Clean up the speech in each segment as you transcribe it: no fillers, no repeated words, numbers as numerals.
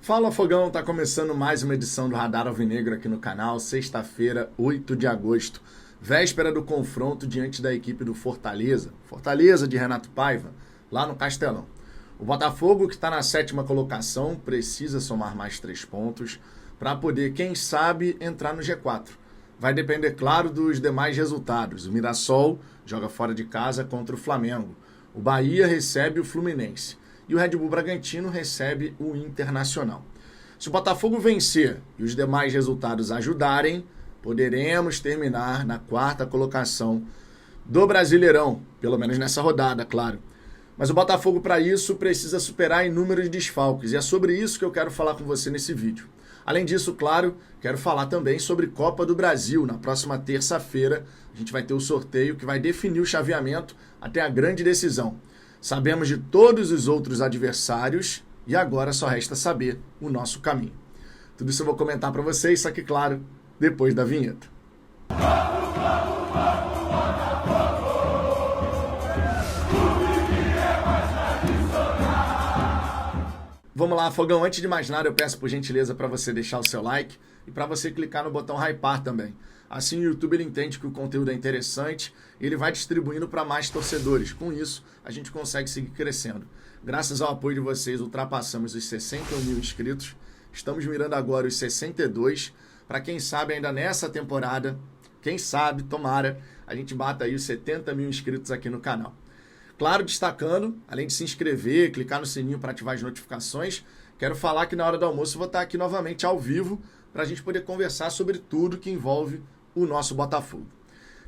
Fala Fogão, tá começando mais uma edição do Radar Alvinegro aqui no canal, sexta-feira, 8 de agosto, véspera do confronto diante da equipe do Fortaleza de Renato Paiva, lá no Castelão. O Botafogo, que está na 7ª colocação, precisa somar mais 3 pontos para poder, quem sabe, entrar no G4. Vai depender, claro, dos demais resultados. O Mirassol joga fora de casa contra o Flamengo. O Bahia recebe o Fluminense. E o Red Bull Bragantino recebe o Internacional. Se o Botafogo vencer e os demais resultados ajudarem, poderemos terminar na 4ª colocação do Brasileirão, pelo menos nessa rodada, claro. Mas o Botafogo, para isso, precisa superar inúmeros desfalques, e é sobre isso que eu quero falar com você nesse vídeo. Além disso, claro, quero falar também sobre Copa do Brasil. Na próxima terça-feira, a gente vai ter o sorteio que vai definir o chaveamento até a grande decisão. Sabemos de todos os outros adversários e agora só resta saber o nosso caminho. Tudo isso eu vou comentar para vocês, só que, claro, depois da vinheta. Vamos lá, Fogão. Antes de mais nada, eu peço por gentileza para você deixar o seu like e para você clicar no botão hypar também. Assim o YouTube ele entende que o conteúdo é interessante e ele vai distribuindo para mais torcedores. Com isso, a gente consegue seguir crescendo. Graças ao apoio de vocês, ultrapassamos os 61 mil inscritos. Estamos mirando agora os 62. Para quem sabe, ainda nessa temporada, quem sabe, tomara, a gente bata aí os 70 mil inscritos aqui no canal. Claro, destacando, além de se inscrever, clicar no sininho para ativar as notificações, quero falar que na hora do almoço eu vou estar aqui novamente ao vivo para a gente poder conversar sobre tudo que envolve o nosso Botafogo.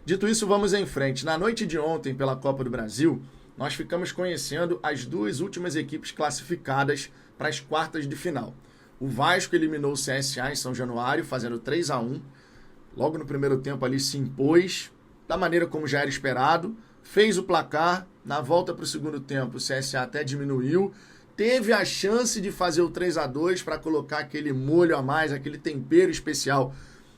Dito isso, vamos em frente. Na noite de ontem, pela Copa do Brasil, nós ficamos conhecendo as duas últimas equipes classificadas para as quartas de final. O Vasco eliminou o CSA em São Januário, fazendo 3-1. Logo no primeiro tempo ali se impôs, da maneira como já era esperado, fez o placar. Na volta para o segundo tempo, o CSA até diminuiu, teve a chance de fazer o 3-2 para colocar aquele molho a mais, aquele tempero especial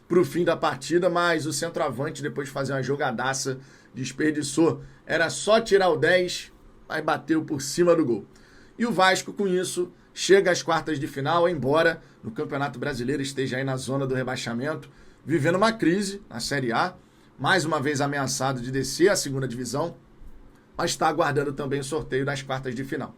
para o fim da partida, mas o centroavante, depois de fazer uma jogadaça, desperdiçou. Era só tirar o 10, mas bateu por cima do gol. E o Vasco, com isso, chega às quartas de final, embora no Campeonato Brasileiro esteja aí na zona do rebaixamento, vivendo uma crise na Série A, mais uma vez ameaçado de descer à 2ª divisão, mas está aguardando também o sorteio das quartas de final.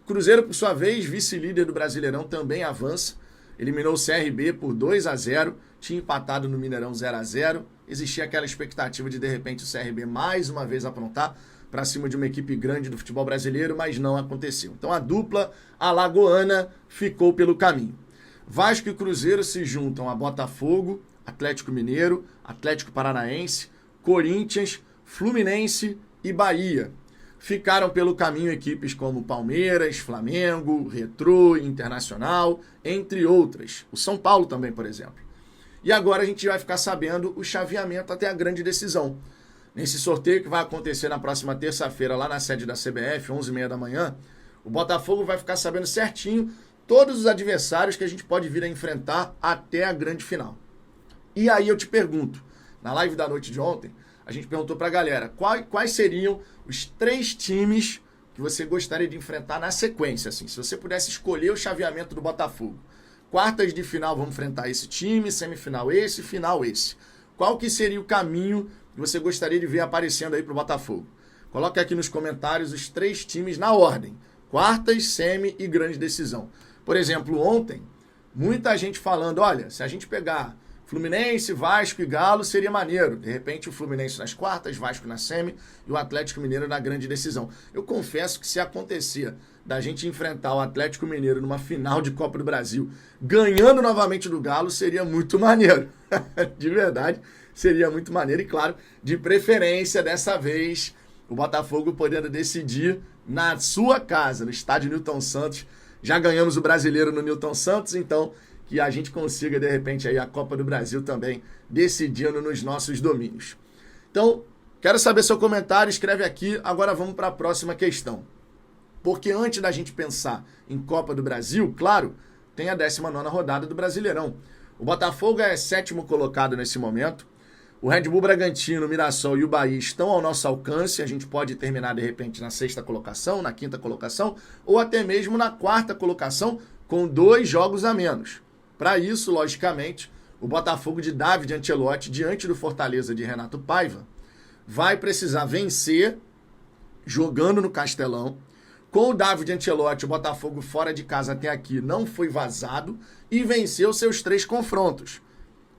O Cruzeiro, por sua vez, vice-líder do Brasileirão, também avança. Eliminou o CRB por 2-0, tinha empatado no Mineirão 0-0. Existia aquela expectativa de repente, o CRB mais uma vez aprontar para cima de uma equipe grande do futebol brasileiro, mas não aconteceu. Então a dupla alagoana ficou pelo caminho. Vasco e Cruzeiro se juntam a Botafogo, Atlético Mineiro, Atlético Paranaense, Corinthians, Fluminense e Bahia. Ficaram pelo caminho equipes como Palmeiras, Flamengo, Retrô, Internacional, entre outras. O São Paulo também, por exemplo. E agora a gente vai ficar sabendo o chaveamento até a grande decisão. Nesse sorteio que vai acontecer na próxima terça-feira lá na sede da CBF, 11h30 da manhã, o Botafogo vai ficar sabendo certinho todos os adversários que a gente pode vir a enfrentar até a grande final. E aí eu te pergunto, na live da noite de ontem, a gente perguntou pra galera quais seriam os 3 times que você gostaria de enfrentar na sequência, assim, se você pudesse escolher o chaveamento do Botafogo. Quartas de final vamos enfrentar esse time, semifinal esse, final esse. Qual que seria o caminho que você gostaria de ver aparecendo aí pro Botafogo? Coloque aqui nos comentários os 3 times na ordem. Quartas, semi e grande decisão. Por exemplo, ontem, muita gente falando, olha, se a gente pegar Fluminense, Vasco e Galo seria maneiro. De repente o Fluminense nas quartas, Vasco na semi e o Atlético Mineiro na grande decisão. Eu confesso que se acontecer da gente enfrentar o Atlético Mineiro numa final de Copa do Brasil, ganhando novamente do Galo, seria muito maneiro. De verdade, seria muito maneiro. E claro, de preferência dessa vez, o Botafogo podendo decidir na sua casa, no estádio Newton Santos. Já ganhamos o Brasileiro no Newton Santos, então que a gente consiga, de repente, aí a Copa do Brasil também decidindo nos nossos domínios. Então, quero saber seu comentário, escreve aqui. Agora vamos para a próxima questão. Porque antes da gente pensar em Copa do Brasil, claro, tem a 19ª rodada do Brasileirão. O Botafogo é 7º colocado nesse momento. O Red Bull Bragantino, o Mirassol e o Bahia estão ao nosso alcance. A gente pode terminar, de repente, na 6ª colocação, na 5ª colocação, ou até mesmo na 4ª colocação, com 2 jogos a menos. Para isso, logicamente, o Botafogo de David Ancelotti, diante do Fortaleza de Renato Paiva, vai precisar vencer jogando no Castelão. Com o David Ancelotti, o Botafogo fora de casa até aqui não foi vazado e venceu seus 3 confrontos.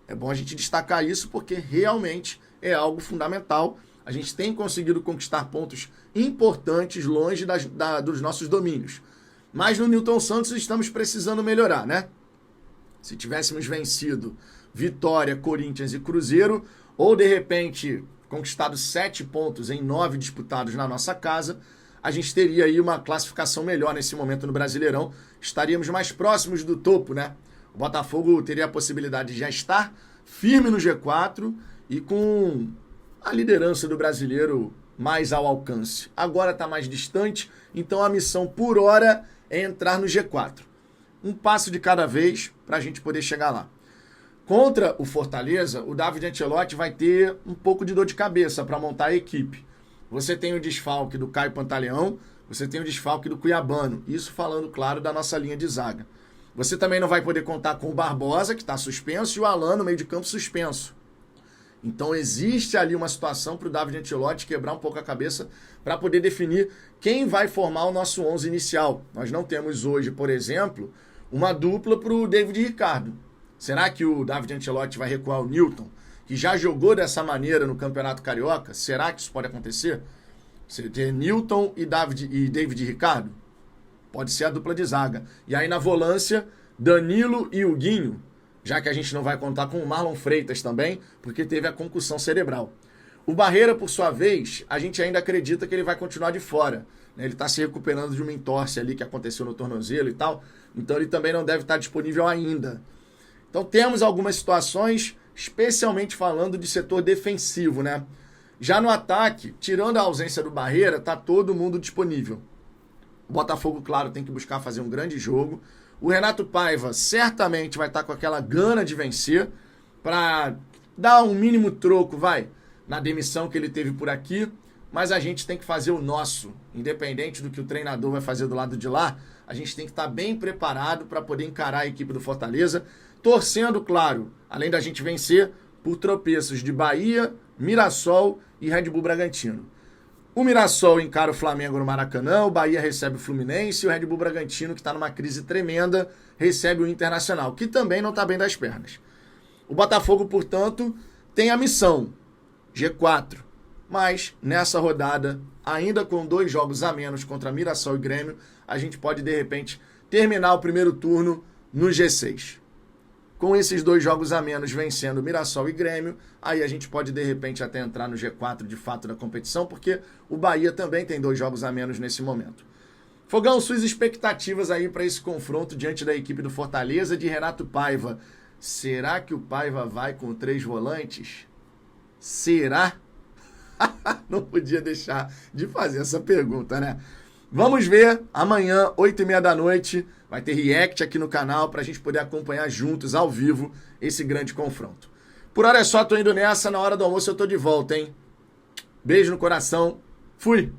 É bom a gente destacar isso porque realmente é algo fundamental. A gente tem conseguido conquistar pontos importantes longe dos nossos domínios. Mas no Newton Santos estamos precisando melhorar, né? Se tivéssemos vencido Vitória, Corinthians e Cruzeiro, ou de repente conquistado 7 pontos em 9 disputados na nossa casa, a gente teria aí uma classificação melhor nesse momento no Brasileirão. Estaríamos mais próximos do topo, né? O Botafogo teria a possibilidade de já estar firme no G4 e com a liderança do brasileiro mais ao alcance. Agora está mais distante, então a missão por hora é entrar no G4. Um passo de cada vez para a gente poder chegar lá. Contra o Fortaleza, o David Ancelotti vai ter um pouco de dor de cabeça para montar a equipe. Você tem o desfalque do Caio Pantaleão, você tem o desfalque do Cuiabano. Isso falando, claro, da nossa linha de zaga. Você também não vai poder contar com o Barbosa, que está suspenso, e o Alan no meio de campo suspenso. Então existe ali uma situação para o David Ancelotti quebrar um pouco a cabeça para poder definir quem vai formar o nosso 11 inicial. Nós não temos hoje, por exemplo, uma dupla para o David Ricardo. Será que o David Ancelotti vai recuar o Newton, que já jogou dessa maneira no Campeonato Carioca? Será que isso pode acontecer? Você ter Newton e David Ricardo? Pode ser a dupla de zaga. E aí na volância, Danilo e Huguinho, já que a gente não vai contar com o Marlon Freitas também, porque teve a concussão cerebral. O Barreira, por sua vez, a gente ainda acredita que ele vai continuar de fora. Ele está se recuperando de uma entorse ali que aconteceu no tornozelo e tal, então ele também não deve estar disponível ainda. Então temos algumas situações, especialmente falando de setor defensivo, né? Já no ataque, tirando a ausência do Barreira, tá todo mundo disponível. O Botafogo, claro, tem que buscar fazer um grande jogo. O Renato Paiva certamente vai estar com aquela gana de vencer para dar um mínimo troco, na demissão que ele teve por aqui. Mas a gente tem que fazer o nosso. Independente do que o treinador vai fazer do lado de lá, a gente tem que estar bem preparado para poder encarar a equipe do Fortaleza, torcendo, claro, além da gente vencer, por tropeços de Bahia, Mirassol e Red Bull Bragantino. O Mirassol encara o Flamengo no Maracanã, o Bahia recebe o Fluminense e o Red Bull Bragantino, que está numa crise tremenda, recebe o Internacional, que também não está bem das pernas. O Botafogo, portanto, tem a missão G4, mas nessa rodada, ainda com 2 jogos a menos contra Mirassol e Grêmio, a gente pode, de repente, terminar o primeiro turno no G6. Com esses 2 jogos a menos vencendo Mirassol e Grêmio, aí a gente pode de repente até entrar no G4 de fato da competição, porque o Bahia também tem 2 jogos a menos nesse momento. Fogão, suas expectativas aí para esse confronto diante da equipe do Fortaleza de Renato Paiva. Será que o Paiva vai com 3 volantes? Será? Não podia deixar de fazer essa pergunta, né? Vamos ver, amanhã, 8h30 da noite, vai ter react aqui no canal para a gente poder acompanhar juntos, ao vivo, esse grande confronto. Por hora é só, tô indo nessa, na hora do almoço eu tô de volta, hein? Beijo no coração, fui!